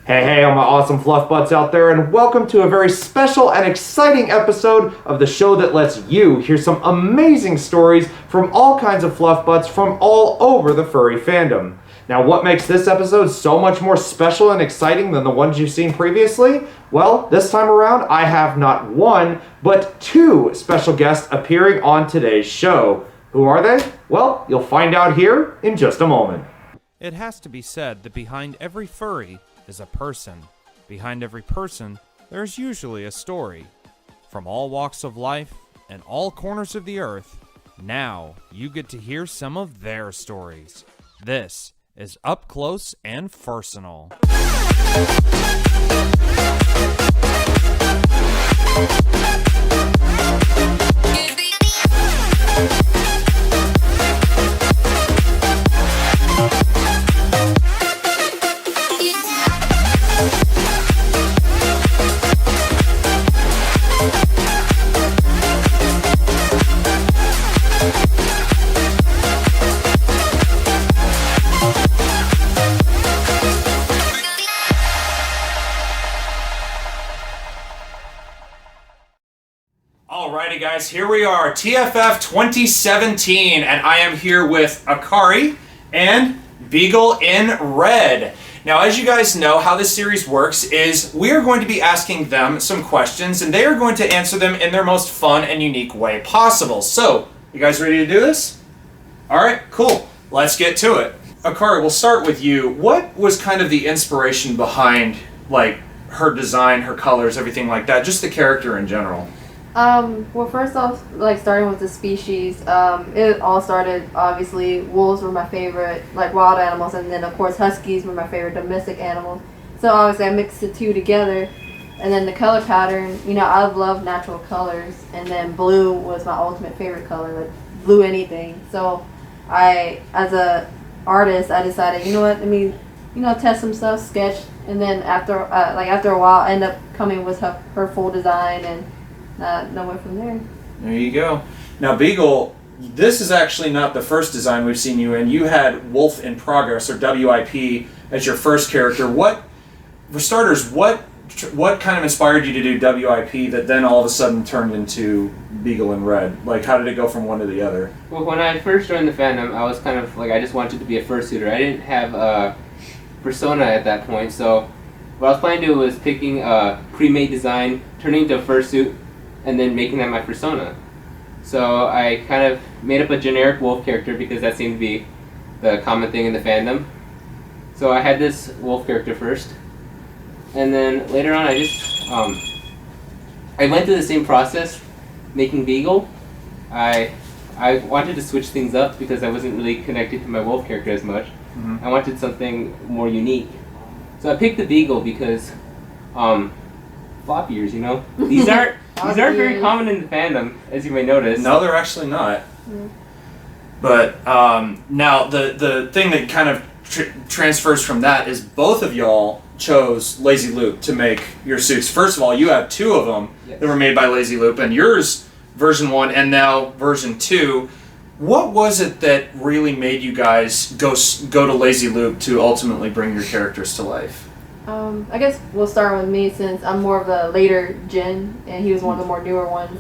Hey, all my awesome fluff butts out there, and welcome to a very special and exciting episode of the show that lets you hear some amazing stories from all kinds of fluff butts from all over the furry fandom. Now, what makes this episode so much more special and exciting than the ones you've seen previously? Well, this time around, I have not one, but two special guests appearing on today's show. Who are they? Well, you'll find out here in just a moment. It has to be said that behind every furry is a person. Behind every person, there's usually a story. From all walks of life and all corners of the earth, now you get to hear some of their stories. This is Up Close and Fursonal. Alrighty guys, here we are, TFF 2017, and I am here with Akari and Beagle in Red. Now, as you guys know, how this series works is we are going to be asking them some questions, and they are going to answer them in their most fun and unique way possible. So, you guys ready to do this? Alright, cool. Let's get to it. Akari, we'll start with you. What was kind of the inspiration behind, like, her design, her colors, everything like that, just the character in general? Well, first off, like, starting with the species, it all started, obviously, wolves were my favorite, like, wild animals, and then, of course, huskies were my favorite domestic animals. So, obviously, I mixed the two together, and then the color pattern, you know, I love natural colors, and then blue was my ultimate favorite color, like, blue anything. So, as a artist, I decided, you know what, let me, test some stuff, sketch, and then after a while, I end up coming with her full design, and nowhere from there. There you go. Now, Beagle, this is actually not the first design we've seen you in. You had Wolf in Progress, or WIP, as your first character. For starters, what kind of inspired you to do WIP that then all of a sudden turned into Beagle in Red? Like, how did it go from one to the other? Well, when I first joined the fandom, I was kind of like, I just wanted to be a fursuiter. I didn't have a persona at that point, so what I was planning to do was picking a pre-made design, turning into a fursuit, and then making that my persona. So I kind of made up a generic wolf character because that seemed to be the common thing in the fandom. So I had this wolf character first, and then later on I just I went through the same process making Beagle. I wanted to switch things up because I wasn't really connected to my wolf character as much. Mm-hmm. I wanted something more unique. So I picked the Beagle because flop ears, these aren't very common in the fandom, as you may notice. No, they're actually not. Mm. But now the thing that kind of transfers from that is both of y'all chose Lazy Lupe to make your suits. First of all, you have two of them that were made by Lazy Lupe, and yours, version 1, and now version 2. What was it that really made you guys go to Lazy Lupe to ultimately bring your characters to life? I guess we'll start with me since I'm more of the later gen and he was one of the more newer ones.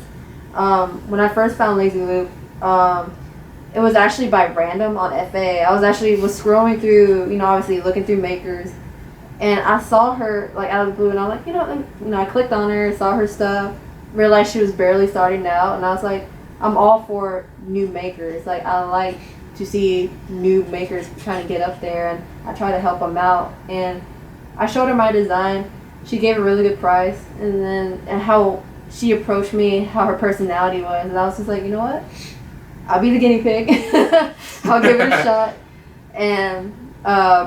When I first found Lazy Lupe, it was actually by random on FA. I was scrolling through, obviously looking through makers, and I saw her like out of the blue, and I was like, I clicked on her, saw her stuff, realized she was barely starting out, and I was like, I'm all for new makers. Like, I like to see new makers trying to get up there, and I try to help them out. And I showed her my design. She gave a really good price, and how she approached me, how her personality was, and I was just like, you know what? I'll be the guinea pig. I'll give it a shot, and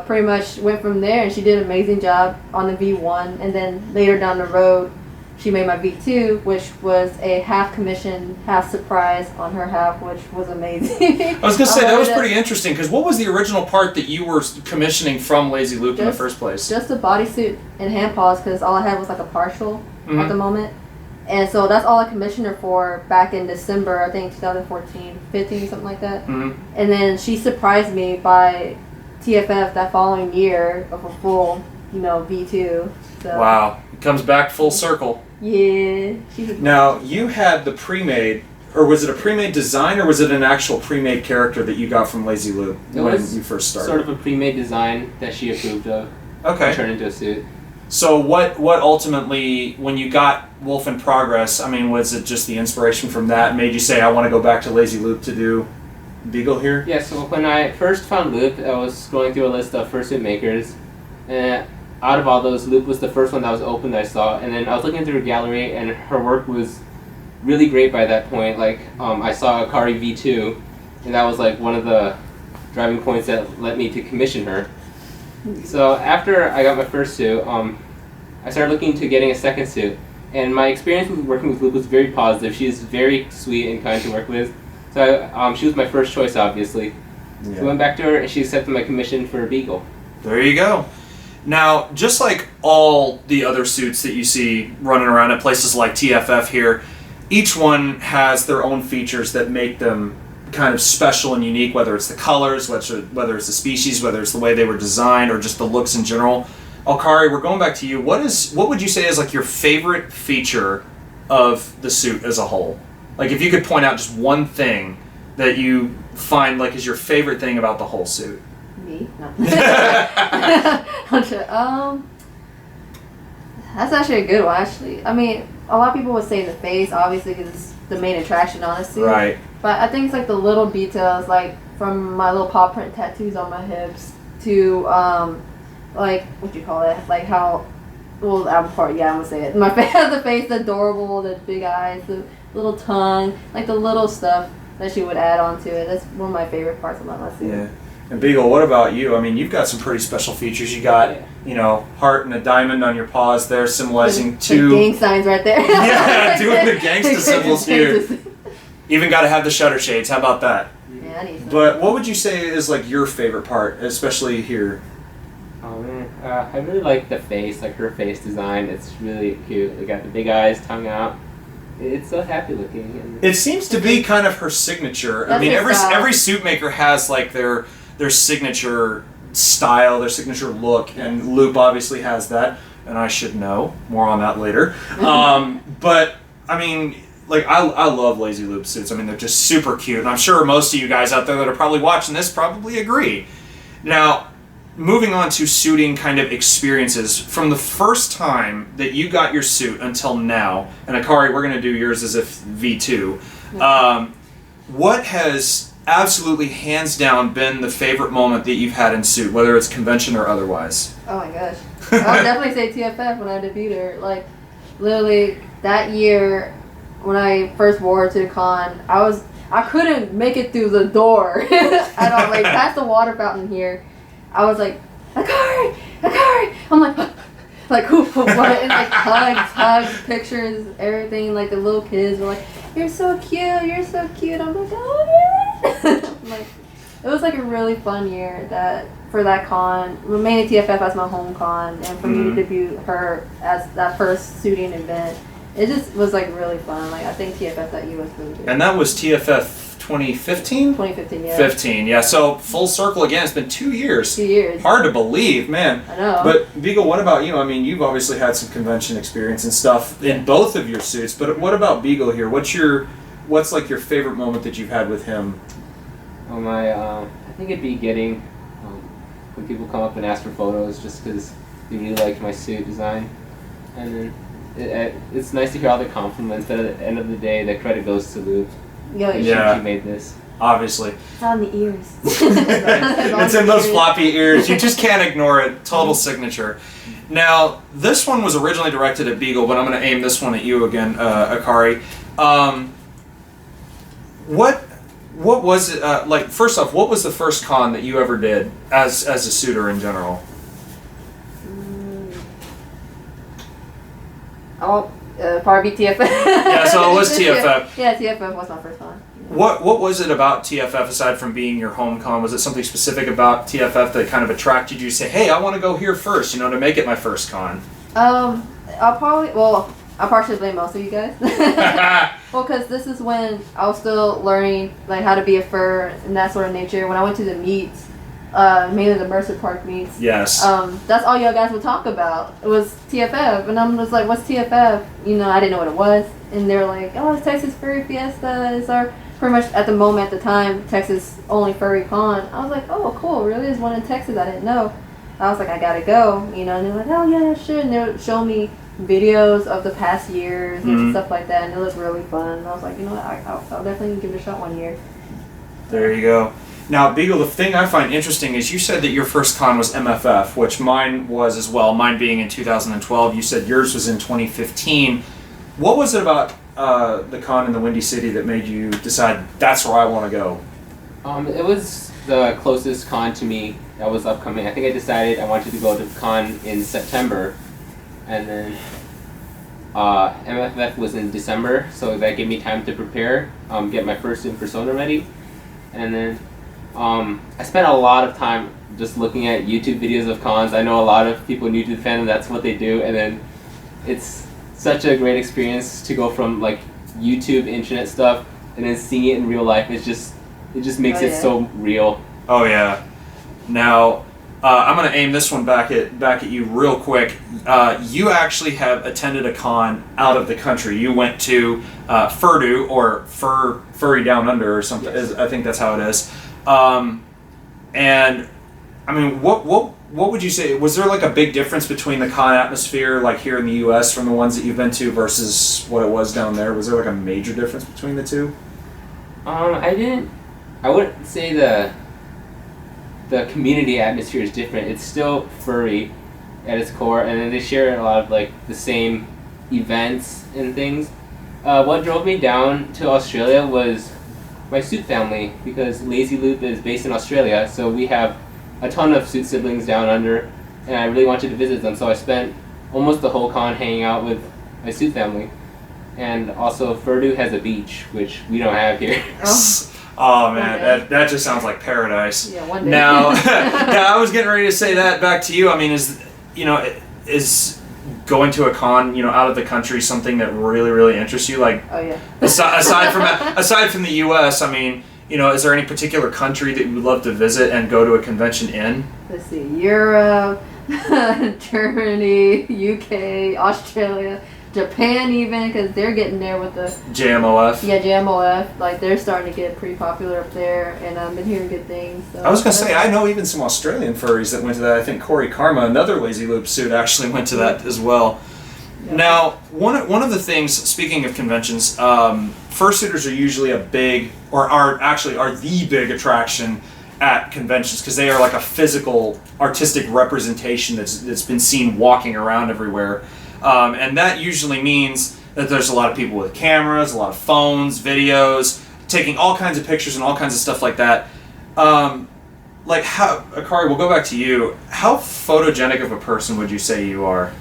pretty much went from there. And she did an amazing job on the V1, and then later down the road, she made my V2, which was a half commission, half surprise on her half, which was amazing. I was going to say, that was pretty interesting, because what was the original part that you were commissioning from Lazy Lupe in the first place? Just a bodysuit and hand paws, because all I had was like a partial at the moment. And so that's all I commissioned her for back in December, I think 2014, 15, something like that. Mm-hmm. And then she surprised me by TFF that following year of a full V2. So. Wow, it comes back full circle. Yeah. Now, you had the pre-made, or was it a pre-made design, or was it an actual pre-made character that you got from Lazy Lupe when you first started? Sort of a pre-made design that she approved of. Okay. Turned into a suit. So what ultimately, when you got Wolf in Progress, I mean, was it just the inspiration from that made you say, I want to go back to Lazy Lupe to do Beagle here? Yeah, so when I first found Lupe, I was scrolling through a list of fursuit makers, and out of all those, Lupe was the first one that was open that I saw, and then I was looking through her gallery, and her work was really great by that point. Like, I saw Akari V2, and that was like one of the driving points that led me to commission her. So after I got my first suit, I started looking into getting a second suit, and my experience with working with Lupe was very positive. She's very sweet and kind to work with, so she was my first choice, obviously. Yeah. So I went back to her, and she accepted my commission for a Beagle. There you go. Now, just like all the other suits that you see running around at places like TFF here, each one has their own features that make them kind of special and unique, whether it's the colors, whether it's the species, whether it's the way they were designed, or just the looks in general. Akari, we're going back to you. What would you say is like your favorite feature of the suit as a whole? Like if you could point out just one thing that you find like is your favorite thing about the whole suit. Me? No. I'm sure. That's actually a good one, actually. I mean, a lot of people would say the face, obviously, because it's the main attraction on the suit. Right. But I think it's like the little details, like from my little paw print tattoos on my hips to, like, what do you call it? Like how, well, I'm gonna say it. My face, the face, the adorable, the big eyes, the little tongue, like the little stuff that she would add onto it. That's one of my favorite parts about my suit. Yeah. And Beagle, what about you? I mean, you've got some pretty special features. You got, heart and a diamond on your paws there, symbolizing two... The gang signs right there. Yeah, doing the gangsta symbols here. Even got to have the shutter shades. How about that? Yeah, I need some. But what would you say is like your favorite part, especially here? Oh man, I really like the face, like her face design. It's really cute. They got the big eyes, tongue out. It's so happy looking. It seems to be kind of her signature. That's I mean, her style. every suit maker has like their signature style, their signature look, and Lupe obviously has that, and I should know more on that later. But I mean, like I love Lazy Lupe suits. I mean, they're just super cute, and I'm sure most of you guys out there that are probably watching this probably agree. Now, moving on to suiting kind of experiences from the first time that you got your suit until now, and Akari, we're going to do yours as if V2. What has absolutely hands down been the favorite moment that you've had in suit, whether it's convention or otherwise? Oh my gosh. I would definitely say TFF when I debuted her. Like, literally, that year, when I first wore her to the con, I couldn't make it through the door at all. Like, past the water fountain here, I was like, Akari! Akari! I'm like, what? And like, hugs, pictures, everything. Like, the little kids were like, you're so cute, you're so cute. I'm like, oh, yeah. Like, it was like a really fun year for that con. Mainly TFF as my home con, and for me to debut her as that first suiting event. It just was like really fun. Like, I think TFF that year was really good. And that was TFF 2015? 2015, yeah. 15, yeah. So full circle again. It's been 2 years. 2 years. Hard to believe, man. I know. But Beagle, what about you? I mean, you've obviously had some convention experience and stuff in both of your suits. But what about Beagle here? What's like your favorite moment that you've had with him? Oh my, I think it'd be getting when people come up and ask for photos just because they really liked my suit design, and then it's nice to hear all the compliments. But at the end of the day, the credit goes to Lupe. Yeah. She made this. Obviously. It's on the ears. It's in those floppy ears. You just can't ignore it. Total signature. Now, this one was originally directed at Beagle, but I'm going to aim this one at you again, Akari. What was it, like, first off, what was the first con that you ever did as a suitor in general? Probably TFF. Yeah, so it was TFF. Yeah, TFF was my first con. What was it about TFF aside from being your home con? Was it something specific about TFF that kind of attracted you to say, hey, I want to go here first, to make it my first con? I'll partially blame most of you guys. Well, because this is when I was still learning like how to be a fur and that sort of nature. When I went to the meets, mainly the Mercer Park meets. Yes. That's all y'all guys would talk about. It was TFF, and I'm just like, what's TFF? I didn't know what it was, and they were like, oh, it's Texas Furry Fiesta. It's our pretty much at the moment, at the time, Texas only furry con. I was like, oh, cool, really? There's one in Texas. I didn't know. I was like, I gotta go, and they're like, oh yeah, sure, and they would show me videos of the past years and stuff like that, and it looked really fun. And I was like, what, I'll definitely give it a shot one year. There you go. Now, Beagle, the thing I find interesting is you said that your first con was MFF, which mine was as well, mine being in 2012. You said yours was in 2015. What was it about the con in the Windy City that made you decide that's where I want to go? It was the closest con to me that was upcoming. I think I decided I wanted to go to con in September, and then MFF was in December, so that gave me time to prepare, get my fursuit persona ready, and then I spent a lot of time just looking at YouTube videos of cons. I know a lot of people new to the fandom, that's what they do, and then it's such a great experience to go from like YouTube internet stuff and then seeing it in real life. It just makes it so real. Oh yeah. Now, I'm going to aim this one back at you real quick. You actually have attended a con out of the country. You went to Furdu, or Furry Down Under, or something. Yes. I think that's how it is. And I mean, what would you say? Was there like a big difference between the con atmosphere, like here in the U.S., from the ones that you've been to versus what it was down there? Was there like a major difference between the two? I wouldn't say the community atmosphere is different. It's still furry at its core, and then they share a lot of like the same events and things. What drove me down to Australia was my suit family, because Lazy Lupe is based in Australia, so we have a ton of suit siblings down under, and I really wanted to visit them, so I spent almost the whole con hanging out with my suit family. And also, Furdu has a beach, which we don't have here. Oh man, that just sounds like paradise. Yeah, one day. Now, I was getting ready to say that back to you. I mean, is going to a con, out of the country something that really, really interests you? Like, oh yeah. aside from the U.S., I mean, is there any particular country that you would love to visit and go to a convention in? Let's see, Europe, Germany, UK, Australia, Japan even, because they're getting there with the JMOF. Yeah, JMOF. Like, they're starting to get pretty popular up there, and I've been hearing good things. So. I was gonna say, I know even some Australian furries that went to that. I think Corey Karma, another Lazy Lupe suit, actually went to that as well. Yeah. Now, one of the things, speaking of conventions, fursuiters are usually a big, or are the big attraction at conventions, because they are like a physical, artistic representation that's been seen walking around everywhere. And that usually means that there's a lot of people with cameras, a lot of phones, videos, taking all kinds of pictures and all kinds of stuff like that. Like, how, Akari, we'll go back to you. How photogenic of a person would you say you are?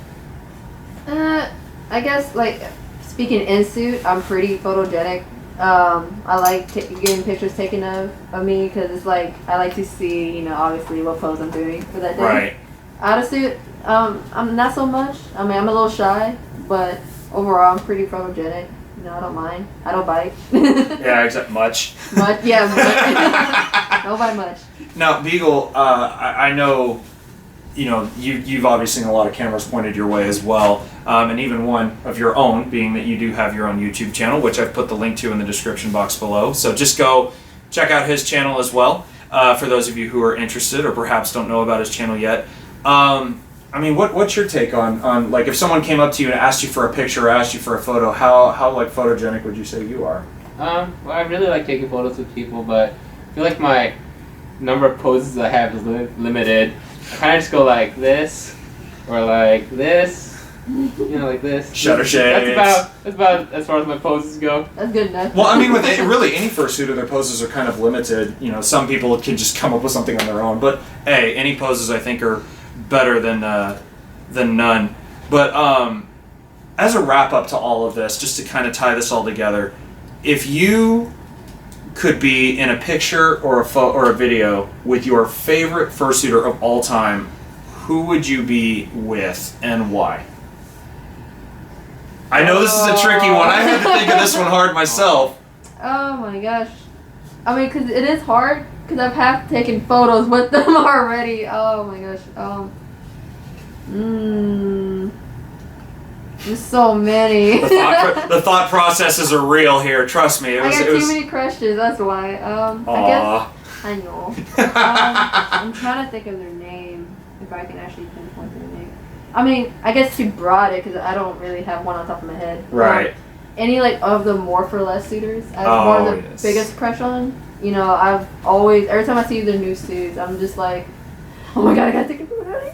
I guess, like, speaking in suit, I'm pretty photogenic. I like getting pictures taken of me, because it's like, I like to see, obviously what pose I'm doing for that day. Right. Out of suit, I'm not so much. I mean, I'm a little shy, but overall, I'm pretty photogenic. I don't mind. I don't bite. Yeah, except much. Much, yeah, much. Don't bite much. Now, Beagle, I know, you've obviously seen a lot of cameras pointed your way as well, and even one of your own, being that you do have your own YouTube channel, which I've put the link to in the description box below. So just go check out his channel as well, for those of you who are interested or perhaps don't know about his channel yet. I mean, what's your take on like, if someone came up to you and asked you for a picture or asked you for a photo, how like photogenic would you say you are? Well, I really like taking photos with people, but I feel like my number of poses I have is limited. I kind of just go like this, or like this, like this. Shutter shades. That's about as far as my poses go. That's good enough. Well, I mean, with really any fursuiter, their poses are kind of limited. Some people can just come up with something on their own, but hey, any poses I think are better than none. But as a wrap up to all of this, just to kind of tie this all together, if you could be in a picture or a video with your favorite fursuiter of all time, who would you be with and why? I know this is a tricky one. I had to think of this one hard myself. Oh my gosh. I mean, because it is hard. because I've half taken photos with them already. Oh my gosh. There's so many. The thought processes are real here. Trust me. I got too many crushes. That's why. I guess I know. I'm trying to think of their name. If I can actually pinpoint their name. I mean, I guess too broad it because I don't really have one on top of my head. Right. Any like of the more for less suitors, I have more of the biggest crush on. You know, I've always every time I see their new suits, I'm just like, oh my god, I gotta take a photo.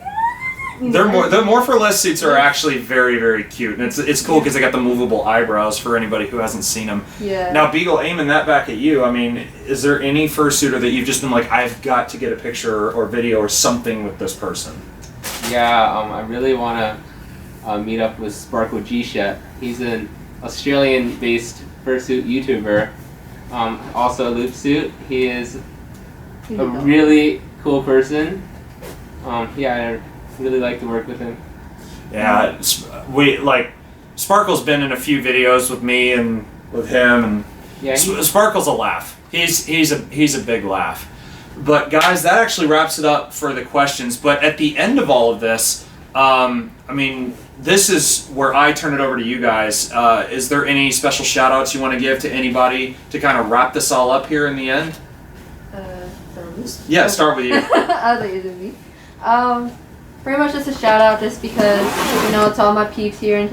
The more for less suits are actually very, very cute, and it's cool because they got the movable eyebrows for anybody who hasn't seen them. Yeah. Now, Beagle, aiming that back at you. I mean, is there any fursuiter that you've just been like, I've got to get a picture or video or something with this person? Yeah, I really want to meet up with Sparkle G-Shet. He's an Australian-based fursuit YouTuber. Also a loop suit. He is a really cool person. Yeah, I really like to work with him. Yeah, Sparkle's been in a few videos with me and with him, and yeah, Sparkle's a laugh. He's a big laugh. But guys, that actually wraps it up for the questions. But at the end of all of this, I mean, this is where I turn it over to you guys. Is there any special shout outs you want to give to anybody to kind of wrap this all up here in the end? Yeah, start with you. I thought you did me. Pretty much just a shout out just because, you know, to all my peeps here in,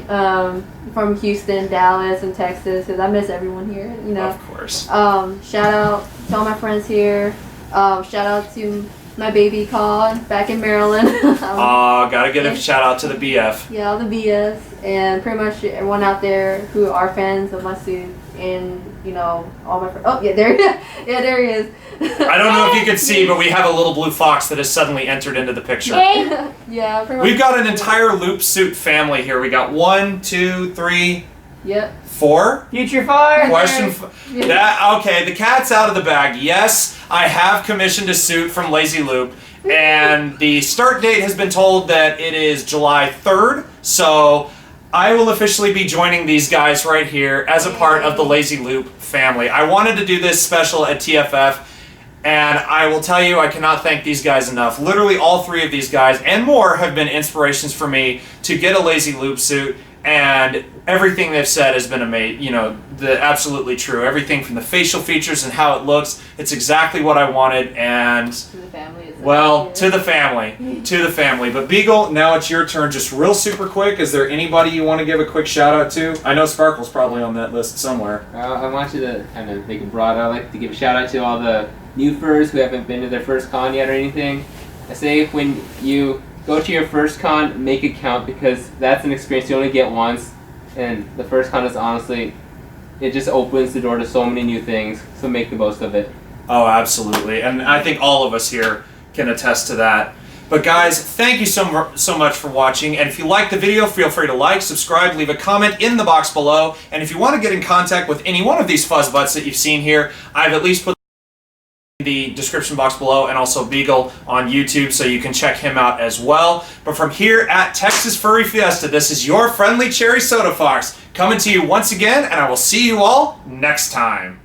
from Houston, Dallas, and Texas, because I miss everyone here, you know. Of course. Shout out to all my friends here. Shout out to my baby Colin back in Maryland. Gotta give a shout out to the BF. Yeah, all the BS, and pretty much everyone out there who are fans of my suit, and you know, all my friends. Oh yeah, there, yeah, there he is. I don't know if you can see, but we have a little blue fox that has suddenly entered into the picture. Yeah, pretty much. We've got an entire loop suit family here. We got 1, 2, 3, Yep. 4. Future 4. Question. Okay, the cat's out of the bag. Yes, I have commissioned a suit from Lazy Lupe, and the start date has been told that it is July 3rd. So I will officially be joining these guys right here as a part of the Lazy Lupe family. I wanted to do this special at TFF. And I will tell you, I cannot thank these guys enough. Literally all 3 of these guys and more have been inspirations for me to get a Lazy Lupe suit, and everything they've said has been amazing. You know, absolutely true. Everything from the facial features and how it looks, it's exactly what I wanted. And To the family. well, to the family. But Beagle, now it's your turn. Just real super quick. Is there anybody you want to give a quick shout out to? I know Sparkle's probably on that list somewhere. I want you to kind of make it broad. I'd like to give a shout out to all the new furs who haven't been to their first con yet or anything. I say when you go to your first con, make it count, because that's an experience you only get once, and the first con is honestly, it just opens the door to so many new things, so make the most of it. Oh, absolutely. And I think all of us here can attest to that. But guys, thank you so much for watching. And if you liked the video, feel free to like, subscribe, leave a comment in the box below. And if you want to get in contact with any one of these fuzz butts that you've seen here, I've at least put the description box below, and also Beagle on YouTube, so you can check him out as well. But from here at Texas Furry Fiesta, this is your friendly Cherry Soda Fox coming to you once again, and I will see you all next time.